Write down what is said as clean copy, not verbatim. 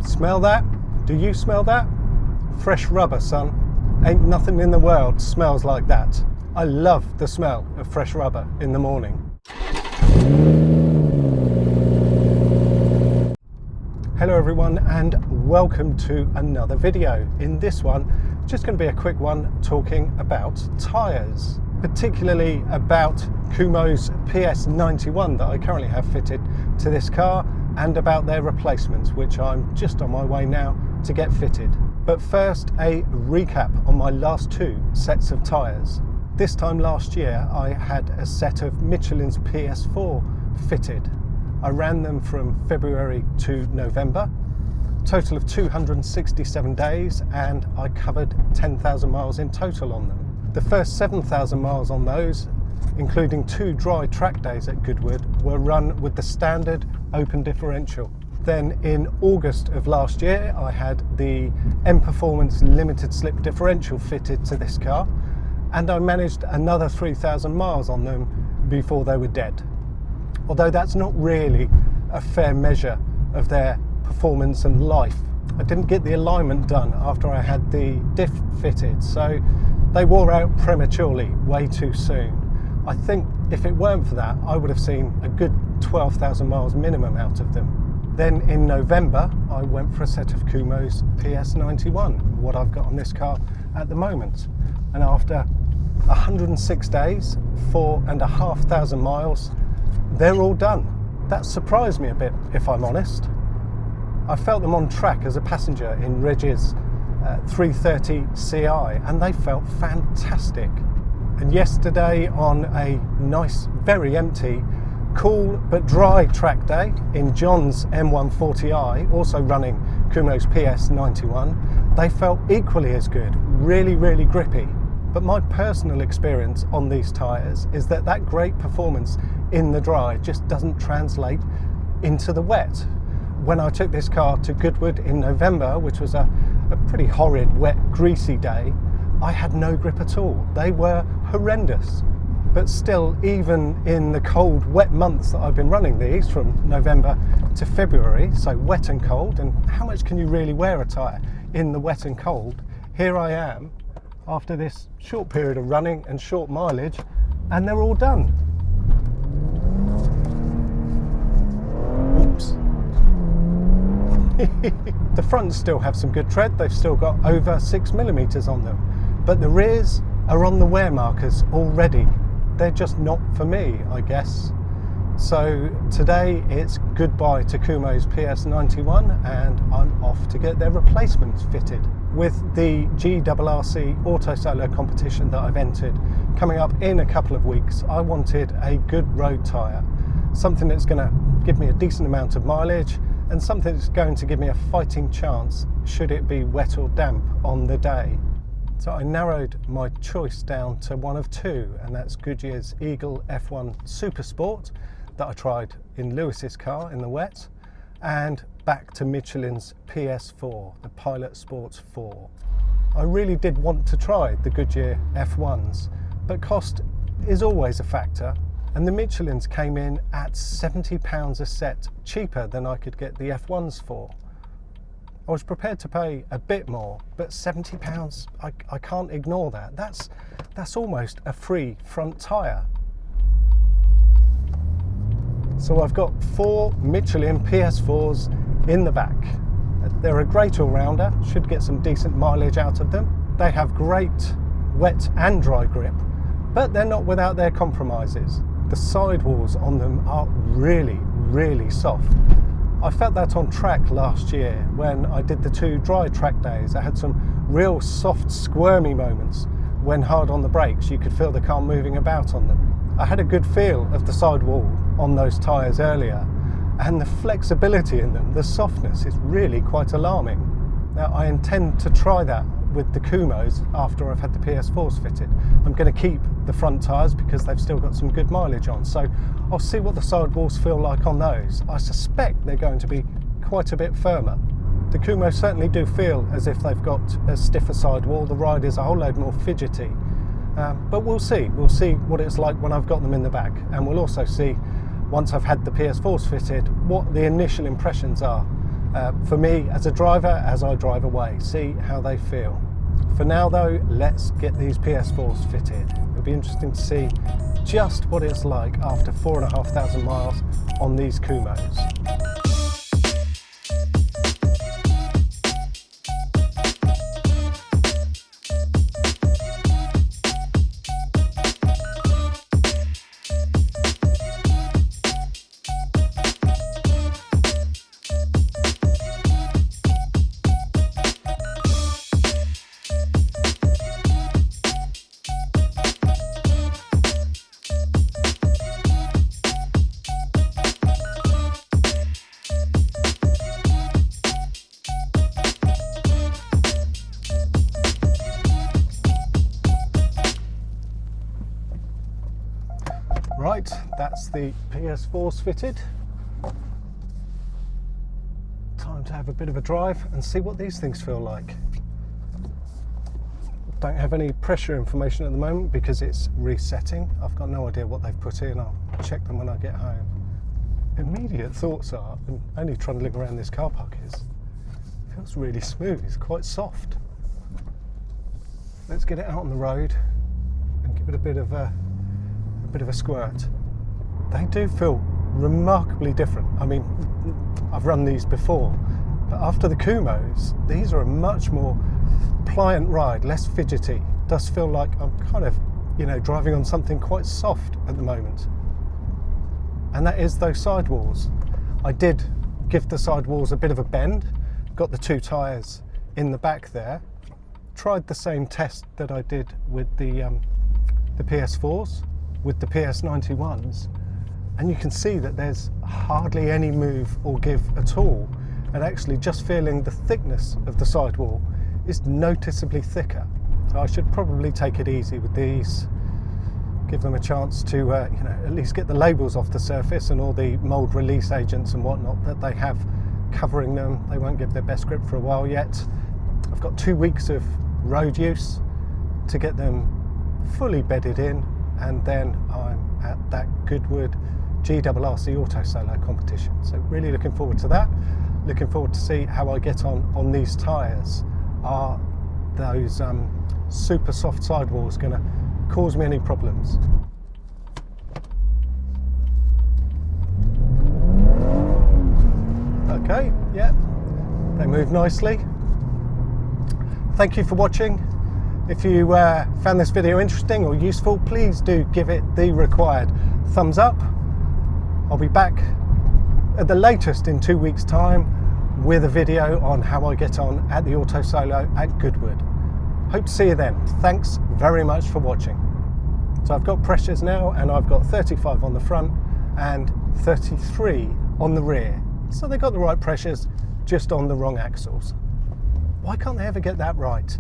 Smell that? Do you smell that? Fresh rubber, son. Ain't nothing in the world smells like that. I love the smell of fresh rubber in the morning. Hello everyone and welcome to another video. In this one, just going to be a quick one talking about tyres, particularly about Kumo's PS91 that I currently have fitted to this car, and about their replacements, which I'm just on my way now to get fitted. But first, a recap on my last two sets of tyres. This time last year I had a set of Michelin's PS4 fitted. I ran them from February to November, total of 267 days, and I covered 10,000 miles in total on them. The first 7,000 miles on those, including 2 dry track days at Goodwood, were run with the standard open differential. Then in August of last year I had the M Performance limited slip differential fitted to this car, and I managed another 3,000 miles on them before they were dead. Although that's not really a fair measure of their performance and life. I didn't get the alignment done after I had the diff fitted, so they wore out prematurely way too soon. I think if it weren't for that, I would have seen a good 12,000 miles minimum out of them. Then in November, I went for a set of Kumo's PS91, what I've got on this car at the moment. And after 106 days, 4,500 miles, they're all done. That surprised me a bit, if I'm honest. I felt them on track as a passenger in Reg's 330 Ci, and they felt fantastic. And yesterday, on a nice, very empty, cool but dry track day in John's M140i, also running Kumo's PS91, they felt equally as good, really, really grippy. But my personal experience on these tyres is that that great performance in the dry just doesn't translate into the wet. When I took this car to Goodwood in November, which was a pretty horrid, wet, greasy day, I had no grip at all. They were horrendous. But still, even in the cold, wet months that I've been running these from November to February, so wet and cold, and how much can you really wear a tyre in the wet and cold? Here I am, after this short period of running and short mileage, and they're all done. Oops. The fronts still have some good tread. They've still got over 6mm on them, but the rears are on the wear markers already. They're just not for me, I guess. So today it's goodbye to Kumo's PS91, and I'm off to get their replacements fitted. With the GRRC Auto Solo competition that I've entered coming up in a couple of weeks, I wanted a good road tyre, something that's going to give me a decent amount of mileage, and something that's going to give me a fighting chance should it be wet or damp on the day. So I narrowed my choice down to one of two, and that's Goodyear's Eagle F1 Super Sport that I tried in Lewis's car in the wet, and back to Michelin's PS4, the Pilot Sports 4. I really did want to try the Goodyear F1s, but cost is always a factor, and the Michelins came in at £70 a set cheaper than I could get the F1s for. I was prepared to pay a bit more, but £70, I can't ignore that. That's almost a free front tyre. So I've got 4 Michelin PS4s in the back. They're a great all-rounder, should get some decent mileage out of them. They have great wet and dry grip, but they're not without their compromises. The sidewalls on them are really, really soft. I felt that on track last year when I did the 2 dry track days. I had some real soft, squirmy moments when hard on the brakes. You could feel the car moving about on them. I had a good feel of the sidewall on those tyres earlier, and the flexibility in them, the softness, is really quite alarming. Now I intend to try that with the Kumos after I've had the PS4s fitted. I'm going to keep the front tyres because they've still got some good mileage on, so I'll see what the sidewalls feel like on those. I suspect they're going to be quite a bit firmer. The Kumos certainly do feel as if they've got a stiffer sidewall. The ride is a whole load more fidgety, but we'll see what it's like when I've got them in the back, and we'll also see, once I've had the PS4s fitted, what the initial impressions are for me as a driver as I drive away, see how they feel. For now though, let's get these PS4s fitted. It'll be interesting to see just what it's like after 4,500 miles on these Kumos. Right, that's the PS4s fitted. Time to have a bit of a drive and see what these things feel like. Don't have any pressure information at the moment because it's resetting. I've got no idea what they've put in. I'll check them when I get home. Immediate thoughts are, and only trying to look around this car park is, it feels really smooth, it's quite soft. Let's get it out on the road and give it a bit of a squirt. They do feel remarkably different. I mean, I've run these before, but after the Kumos, these are a much more pliant ride, less fidgety. Does feel like I'm kind of, driving on something quite soft at the moment. And that is those sidewalls. I did give the sidewalls a bit of a bend, got the 2 tyres in the back there, tried the same test that I did with the PS4s, with the PS91s, and you can see that there's hardly any move or give at all, and actually just feeling the thickness of the sidewall is noticeably thicker. So I should probably take it easy with these, give them a chance to at least get the labels off the surface and all the mold release agents and whatnot that they have covering them. They won't give their best grip for a while yet. I've got 2 weeks of road use to get them fully bedded in, and then I'm at that Goodwood GRRC Auto Solo competition. So really looking forward to that. Looking forward to see how I get on these tyres. Are those super soft sidewalls going to cause me any problems? Okay, yeah, they move nicely. Thank you for watching. If you found this video interesting or useful, please do give it the required thumbs up. I'll be back at the latest in 2 weeks' time with a video on how I get on at the Auto Solo at Goodwood. Hope to see you then. Thanks very much for watching. So I've got pressures now, and I've got 35 on the front and 33 on the rear. So they got the right pressures, just on the wrong axles. Why can't they ever get that right?